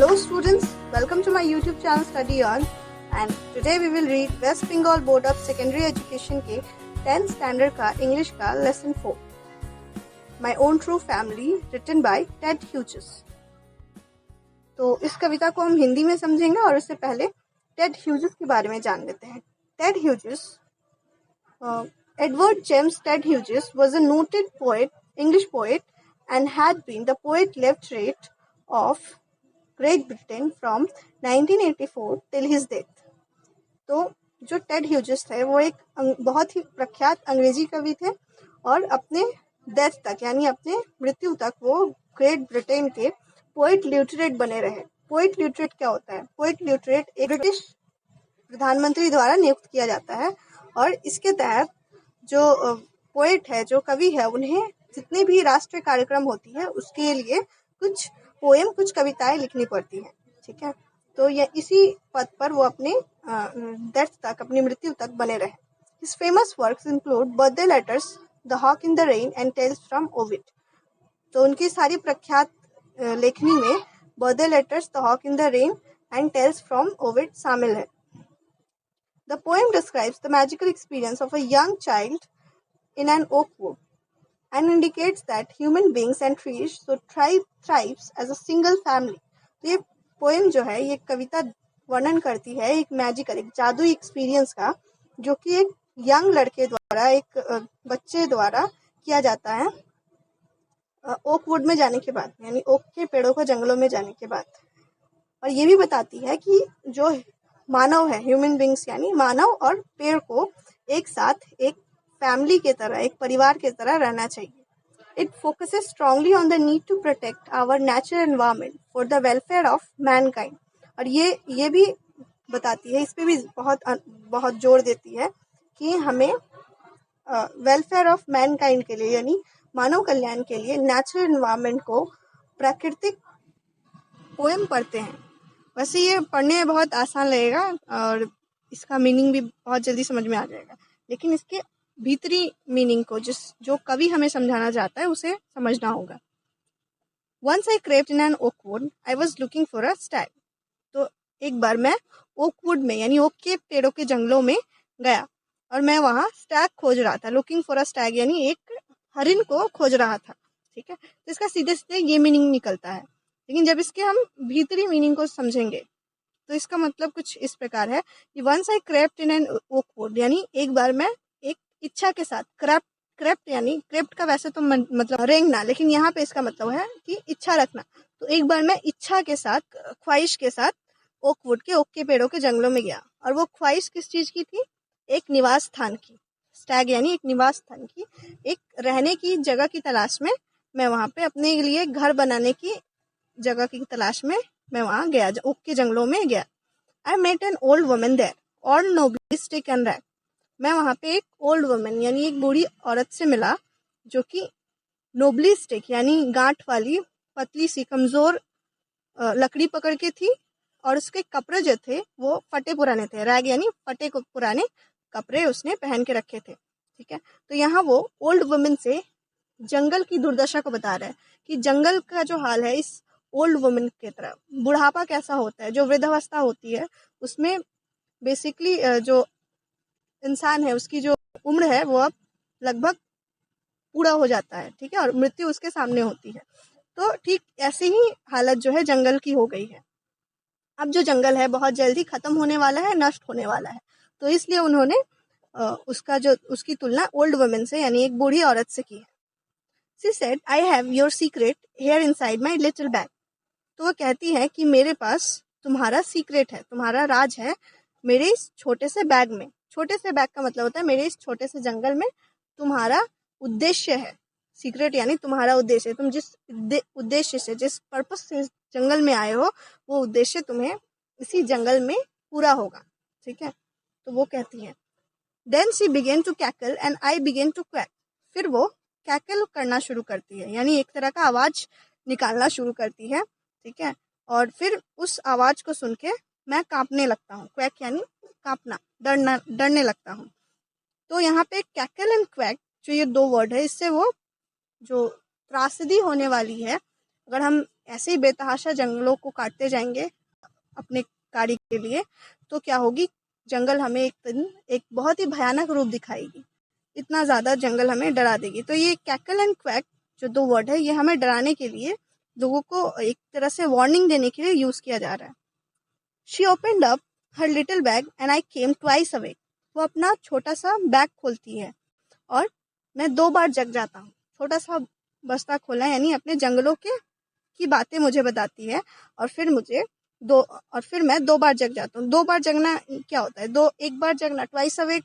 Hello students, welcome to my YouTube channel Study On, and today we will read West Bengal Board of Secondary Education के 10th standard का English का lesson 4 My Own True Family written by Ted Hughes। तो इस कविता को हम हिंदी में समझेंगे और उससे पहले टेड ह्यूजेस के बारे में जान लेते हैं। Ted Hughes, Edward James Ted Hughes was a noted poet, English poet, and had been the poet laureate of Great Britain from 1984 till his death। तो जो टेड ह्यूजेस थे वो एक बहुत ही प्रख्यात अंग्रेजी कवि थे और अपने डेथ तक यानी अपने मृत्यु तक वो ग्रेट ब्रिटेन के पोएट ल्यूटरेट बने रहे। पोएट ल्यूटरेट क्या होता है? पोएट ल्यूटरेट एक ब्रिटिश प्रधानमंत्री द्वारा नियुक्त किया जाता है और इसके तहत जो पोएट है, जो कवि है, उन्हें जितने भी राष्ट्रीय कार्यक्रम होती है उसके लिए कुछ पोएम, कुछ कविताएं लिखनी पड़ती हैं। ठीक है, तो ये इसी पद पर वो अपने डेथ तक, अपनी मृत्यु तक बने रहे। His famous works include Birthday Letters, The Hawk in the Rain and Tales from Ovid। तो उनकी सारी प्रख्यात लेखनी में birthday letters, the hawk in the rain and tales from Ovid शामिल है। The poem describes the magical experience of a young child in an oak wood and indicates that human beings and trees should thrive as a single family। तो ये poem जो है, ये कविता वर्णन करती है एक मैजिकल, एक जादुई एक्सपीरियंस का, जो कि एक यंग लड़के द्वारा, एक बच्चे द्वारा किया जाता है ओक वुड में जाने के बाद, यानी ओक के पेड़ों को जंगलों में जाने के बाद। और ये भी बताती है कि जो मानव है, ह्यूमन बींग्स यानी मानव और पेड़ को एक साथ, एक फैमिली के तरह, एक परिवार के तरह रहना चाहिए। It focuses strongly on the need to protect our natural environment for the welfare of mankind। और ये भी बताती है, इस पे भी बहुत जोर देती है कि हमें वेलफेयर ऑफ मैनकाइंड के लिए, यानी मानव कल्याण के लिए नेचुरल एनवायरनमेंट को, प्राकृतिक पोएम पढ़ते हैं। वैसे ये पढ़ने में बहुत आसान लगेगा और इसका मीनिंग भी बहुत जल्दी समझ में आ जाएगा, लेकिन इसके भीतरी मीनिंग को, जो कवि हमें समझाना चाहता है, उसे समझना होगा। Once I crept in an oak wood, I was looking for a stag। तो एक बार मैं ओक वुड में यानी ओक के पेड़ों के जंगलों में गया और मैं वहाँ स्टैग खोज रहा था। लुकिंग फॉर अ स्टैग यानी एक हरिन को खोज रहा था। ठीक है, तो इसका सीधे सीधे ये मीनिंग निकलता है, लेकिन जब इसके हम भीतरी मीनिंग को समझेंगे तो इसका मतलब कुछ इस प्रकार है कि once I crept in an oak wood, यानी एक बार मैं एक इच्छा के साथ, क्रेप्ट यानी क्रेप्ट का वैसे तो मतलब रेंगना, लेकिन यहाँ पे इसका मतलब है कि इच्छा रखना। तो एक बार मैं इच्छा के साथ, ख्वाहिश के साथ ओक वुड के, ओक के पेड़ों के जंगलों में गया। और वो ख्वाहिश किस चीज की थी? एक निवास स्थान की। स्टैग यानी एक निवास स्थान की, एक रहने की जगह की तलाश में मैं वहां पे अपने लिए घर बनाने की जगह की तलाश में मैं वहां गया, ओक के जंगलों में गया। I met an old woman there, all knobbly stick and rag. मैं वहां पे एक ओल्ड वुमन यानी एक बूढ़ी औरत से मिला, जो कि नोबली स्टिक यानी गांठ वाली, पतली सी, कमजोर लकड़ी पकड़ के थी और उसके कपड़े जो थे वो फटे पुराने थे। रैग यानी फटे पुराने कपड़े उसने पहन के रखे थे। ठीक है, तो यहाँ वो ओल्ड वुमन से जंगल की दुर्दशा को बता रहा है कि जंगल का जो हाल है, इस ओल्ड वुमन की तरह बुढ़ापा कैसा होता है, जो वृद्धावस्था होती है उसमें बेसिकली जो इंसान है उसकी जो उम्र है वो अब लगभग पूरा हो जाता है। ठीक है, और मृत्यु उसके सामने होती है। तो ठीक ऐसी ही हालत जो है जंगल की हो गई है। अब जो जंगल है बहुत जल्दी खत्म होने वाला है, नष्ट होने वाला है। तो इसलिए उन्होंने उसकी तुलना ओल्ड वुमन से यानी एक बूढ़ी औरत से की है। She said, I have your secret here inside my little bag। तो वो कहती है कि मेरे पास तुम्हारा सीक्रेट है, तुम्हारा राज है मेरे इस छोटे से बैग में। छोटे से बैग का मतलब होता है मेरे इस छोटे से जंगल में तुम्हारा उद्देश्य है। सीक्रेट यानी तुम्हारा उद्देश्य, तुम जिस उद्देश्य से, जिस पर्पस से इस जंगल में आए हो, वो उद्देश्य तुम्हें इसी जंगल में पूरा होगा। ठीक है, तो वो कहती है then she began to cackle and I began to quack. फिर वो कैकल करना शुरू करती है, यानी एक तरह का आवाज निकालना शुरू करती है। ठीक है, और फिर उस आवाज को सुन के मैं कांपने लगता हूँ। क्वैक यानी कांपना, डरने लगता हूँ। तो यहाँ पे कैकल एंड क्वैक जो ये दो वर्ड है, इससे वो जो त्रासदी होने वाली है, अगर हम ऐसे ही बेतहाशा जंगलों को काटते जाएंगे अपने कार्य के लिए, तो क्या होगी, जंगल हमें एक दिन एक बहुत ही भयानक रूप दिखाएगी। इतना ज़्यादा जंगल हमें डरा देगी। तो ये कैकल एंड क्वैक जो दो वर्ड है, ये हमें डराने के लिए, लोगों को एक तरह से वार्निंग देने के लिए यूज़ किया जा रहा है। She opened up her little bag and I came twice away. वो अपना छोटा सा बैग खोलती है और मैं 2 बार जग जाता हूँ। छोटा सा बस्ता खोला यानी अपने जंगलों के की बातें मुझे बताती है, और फिर मैं 2 बार जग जाता हूँ। 2 बार जगना क्या होता है? एक बार जगना ट्वाइस अवेक,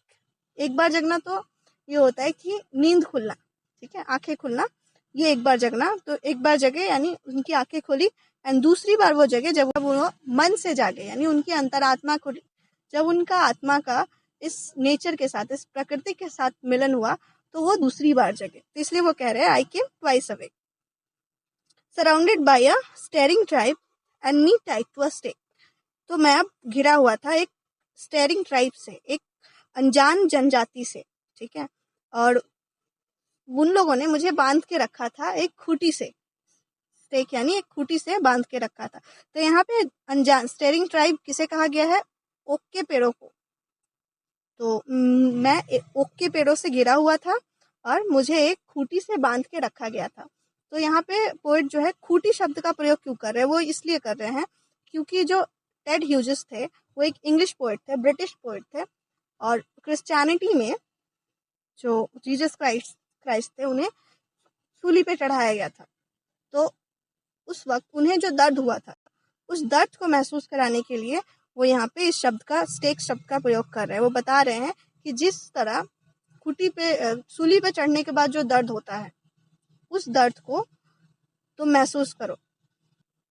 एक बार जगना तो ये होता है कि नींद खुलना, ठीक है, आंखें खुलना, ये एक बार जगना। तो एक बार जगे यानी उनकी आंखें खुली, एंड दूसरी बार वो जगे जब वो मन से जागे, यानी उनकी अंतरात्मा खुली, जब उनका आत्मा का इस नेचर के साथ, इस प्रकृति के साथ मिलन हुआ, तो वो दूसरी बार जगे। तो इसलिए वो कह रहे हैं I came twice awake, surrounded by a staring tribe and me tied to a stake. तो मैं अब घिरा हुआ था एक स्टेरिंग ट्राइब से, एक अनजान जनजाति से, ठीक है, और उन लोगों ने मुझे बांध के रखा था एक खूंटी से, स्टेक यानी एक खूंटी से बांध के रखा था। तो यहाँ पे अनजान स्टेरिंग ट्राइब किसे कहा गया है? ओक के पेड़ों को। तो मैं ओक के पेड़ों से घिरा हुआ था और मुझे एक खूंटी से बांध के रखा गया था। तो यहाँ पे पोएट जो है खूंटी शब्द का प्रयोग क्यों कर रहे हैं? वो इसलिए कर रहे हैं क्योंकि जो टेड ह्यूजेस थे वो एक इंग्लिश पोएट थे, ब्रिटिश पोएट थे, और क्रिश्चियनिटी में जो जीसस क्राइस्ट थे उन्हें सूली पे चढ़ाया गया था। तो उस वक्त उन्हें जो दर्द हुआ था, उस दर्द को महसूस कराने के लिए वो यहाँ पे इस शब्द का, स्टेक शब्द का प्रयोग कर रहे हैं। वो बता रहे हैं कि जिस तरह खूंटी पे, सूली पे चढ़ने के बाद जो दर्द होता है, उस दर्द को तुम महसूस करो।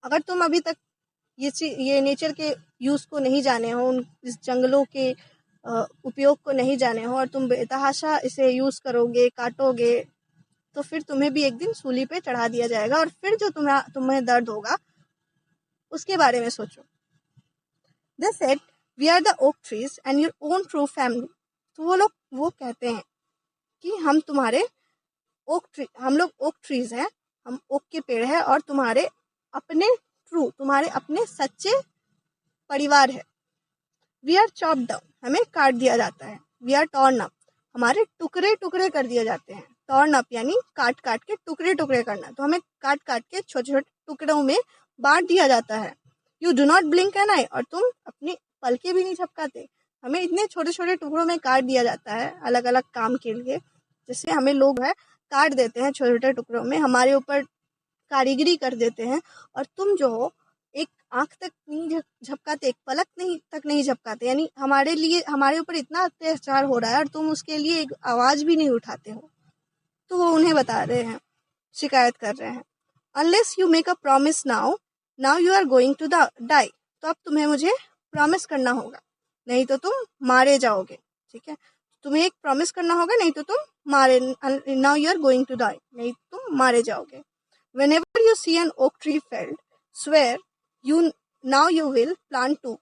अगर तुम अभी तक ये नेचर के यूज को नहीं जाने हो, इस जंगलों के उपयोग को नहीं जाने हो, और तुम बेतहाशा इसे यूज करोगे, काटोगे, तो फिर तुम्हें भी एक दिन सूली पे चढ़ा दिया जाएगा, और फिर जो तुम्हें दर्द होगा उसके बारे में सोचो। They said, we are the oak trees and your own true family. तो वो कहते हैं कि हम लोग ओक ट्रीज हैं, हम ओक के पेड़ हैं, और तुम्हारे अपने सच्चे परिवार है। वी आर चॉप डाउन, हमें काट दिया जाता है। वी आर टॉर्न अप, हमारे टुकड़े टुकड़े कर दिए जाते हैं। टॉर्न अप यानी काट काट के टुकड़े टुकड़े करना, तो हमें काट काट के छोटे छोटे टुकड़ों में बांट दिया जाता है। You do not blink an eye, और तुम अपनी पलके भी नहीं झपकाते। हमें इतने छोटे छोटे टुकड़ों में काट दिया जाता है अलग अलग काम के लिए। जैसे हमें लोग काट देते हैं छोटे छोटे टुकड़ों में, हमारे ऊपर कारीगरी कर देते हैं, और तुम जो हो एक आंख तक नहीं झपकाते, एक पलक तक नहीं झपकाते, यानी हमारे ऊपर इतना अत्याचार हो रहा है और तुम उसके लिए एक आवाज भी नहीं उठाते हो। तो वो उन्हें बता रहे हैं, शिकायत कर रहे हैं। Unless you make a promise now you are going to die. तो अब तुम्हें मुझे प्रॉमिस करना होगा, नहीं तो तुम मारे जाओगे, ठीक है। तुम्हें एक प्रॉमिस करना होगा, नहीं तो तुम now you are going to die, नहीं तो तुम मारे जाओगे। Whenever you see an oak tree felled, swear now you will plant two.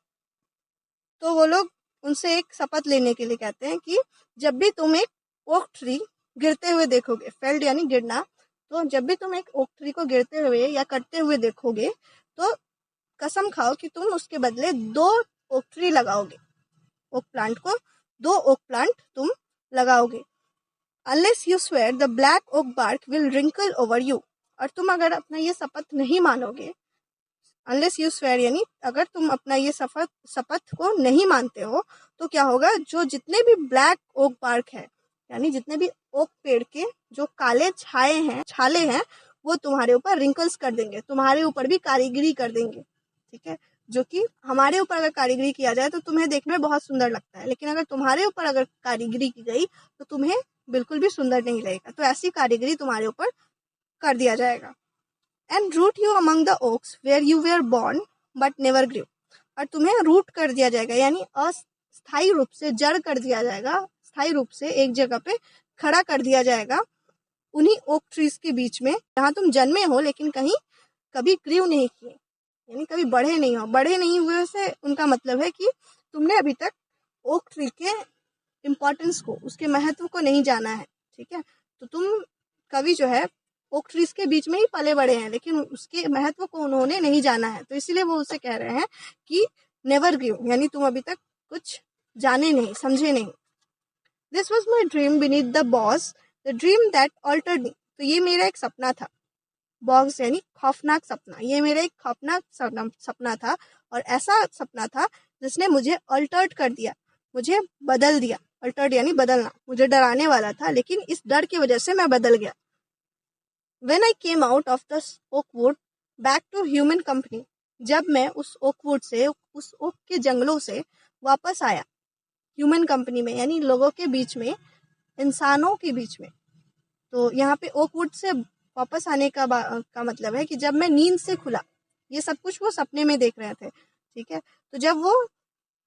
तो वो लोग उनसे एक शपथ लेने के लिए कहते हैं कि जब भी तुम एक ओक ट्री गिरते हुए देखोगे, फेल्ड यानी गिरना, तो जब भी तुम एक ओक ट्री को गिरते हुए या कटते हुए देखोगे, तो कसम खाओ कि तुम उसके बदले 2 ओक ट्री लगाओगे, ओक प्लांट को 2 ओक प्लांट तुम लगाओगे। Unless you swear, the black oak bark will wrinkle over you. और तुम अगर अपना ये शपथ नहीं मानोगे, अनलेस यू स्वेयर यानी अगर तुम अपना ये शपथ को नहीं मानते हो, तो क्या होगा, जो जितने भी ब्लैक ओक बार्क है, यानी जितने भी ओक पेड़ के जो काले छाले हैं, वो तुम्हारे ऊपर रिंकल्स कर देंगे, तुम्हारे ऊपर भी कारीगरी कर देंगे, ठीक है। जो कि हमारे ऊपर अगर कारीगरी किया जाए तो तुम्हें देखने में बहुत सुंदर लगता है, लेकिन अगर तुम्हारे ऊपर अगर कारीगरी की गई तो तुम्हें बिल्कुल भी सुंदर नहीं लगेगा। तो ऐसी कारीगरी तुम्हारे ऊपर कर दिया जाएगा। And root you among the oaks where you were born but never grew. और तुम्हें रूट कर दिया जाएगा, यानी अस्थायी रूप से जड़ कर दिया जाएगा, स्थायी रूप से एक जगह पे खड़ा कर दिया जाएगा उन्हीं ओक ट्रीज के बीच में जहाँ तुम जन्मे हो, लेकिन कभी ग्रीव नहीं किए, यानी कभी बढ़े नहीं हुए से उनका मतलब है कि तुमने अभी तक ओक ट्री के इम्पोर्टेंस को, उसके महत्व को नहीं जाना है, ठीक है। तो तुम कभी जो है ओक ट्रीज के बीच में ही पले बड़े हैं, लेकिन उसके महत्व को उन्होंने नहीं जाना है, तो इसीलिए वो उसे कह रहे हैं कि नेवर ग्रीव, यानी तुम अभी तक कुछ जाने नहीं, समझे नहीं। This was my dream beneath the boughs, the dream that altered me. तो ये मेरा एक सपना था, बॉक्स यानी खौफनाक सपना, ये मेरा एक खौफनाक सपना था, और ऐसा सपना था जिसने मुझे अल्टर्ड कर दिया, मुझे बदल दिया। अल्टर्ड यानी बदलना, मुझे डराने वाला था, लेकिन इस डर की वजह से मैं बदल गया। When I came out of the oak wood back to human company, जब मैं उस ओक वुड से, उस ओक के जंगलों से वापस आया ह्यूमन कंपनी में, यानी लोगों के बीच में, इंसानों के बीच में। तो यहाँ पे ओक वुड से वापस आने का मतलब है कि जब मैं नींद से खुला, ये सब कुछ वो सपने में देख रहे थे, ठीक है। तो जब वो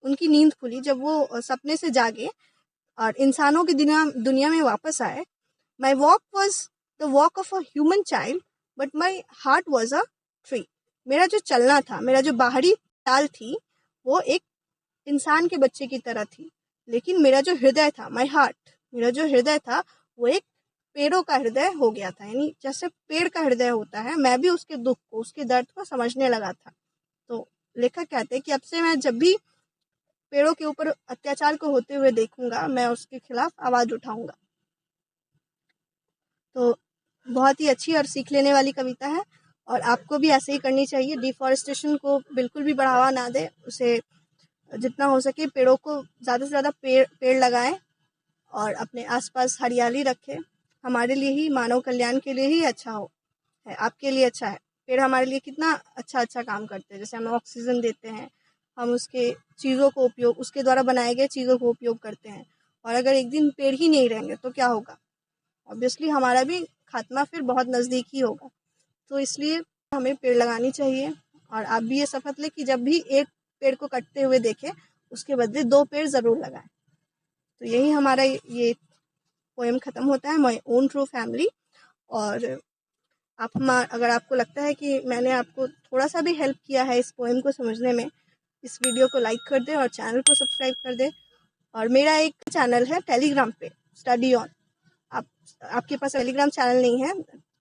उनकी नींद खुली, जब वो सपने से जागे और इंसानों की दुनिया में वापस आए, my walk was the walk of a human child but my heart was a tree. मेरा जो चलना था, मेरा जो बाहरी चाल थी, वो एक इंसान के बच्चे की तरह थी, लेकिन मेरा जो हृदय था, माई हार्ट, मेरा जो हृदय था, वो एक पेड़ों का हृदय हो गया था। यानी जैसे पेड़ का हृदय होता है, मैं भी उसके दुख को, उसके दर्द को समझने लगा था। तो लेखक कहते हैं कि अब से मैं जब भी पेड़ों के ऊपर अत्याचार को होते हुए देखूंगा, मैं उसके खिलाफ आवाज उठाऊंगा। तो बहुत ही अच्छी और सीख लेने वाली कविता है, और आपको भी ऐसे ही करनी चाहिए। डिफॉरेस्टेशन को बिल्कुल भी बढ़ावा ना दे, उसे जितना हो सके पेड़ों को ज़्यादा से ज़्यादा पेड़ लगाएं और अपने आसपास हरियाली रखें। हमारे लिए ही, मानव कल्याण के लिए ही अच्छा है, आपके लिए अच्छा है। पेड़ हमारे लिए कितना अच्छा काम करते हैं, जैसे हमें ऑक्सीजन देते हैं, हम उसके चीज़ों को उपयोग, उसके द्वारा बनाए गए चीज़ों को उपयोग करते हैं। और अगर एक दिन पेड़ ही नहीं रहेंगे तो क्या होगा? ऑब्वियसली हमारा भी खात्मा फिर बहुत नज़दीक ही होगा। तो इसलिए हमें पेड़ लगानी चाहिए, और आप भी ये शपथ लें कि जब भी एक पेड़ को कटते हुए देखें, उसके बदले 2 पेड़ ज़रूर लगाएं। तो यही हमारा ये पोएम ख़त्म होता है, माई ओन ट्रू फैमिली। और अगर आपको लगता है कि मैंने आपको थोड़ा सा भी हेल्प किया है इस पोएम को समझने में, इस वीडियो को लाइक कर दें और चैनल को सब्सक्राइब कर दें। और मेरा एक चैनल है टेलीग्राम पे, स्टडी ऑन। आपके पास टेलीग्राम चैनल नहीं है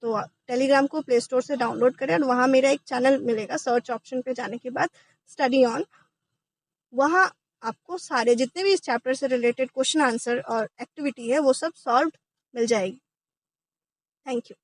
तो टेलीग्राम को प्ले स्टोर से डाउनलोड करें, और वहाँ मेरा एक चैनल मिलेगा, सर्च ऑप्शन पे जाने के बाद स्टडी ऑन। वहाँ आपको सारे जितने भी इस चैप्टर से रिलेटेड क्वेश्चन आंसर और एक्टिविटी है, वो सब सॉल्व मिल जाएगी। Thank you.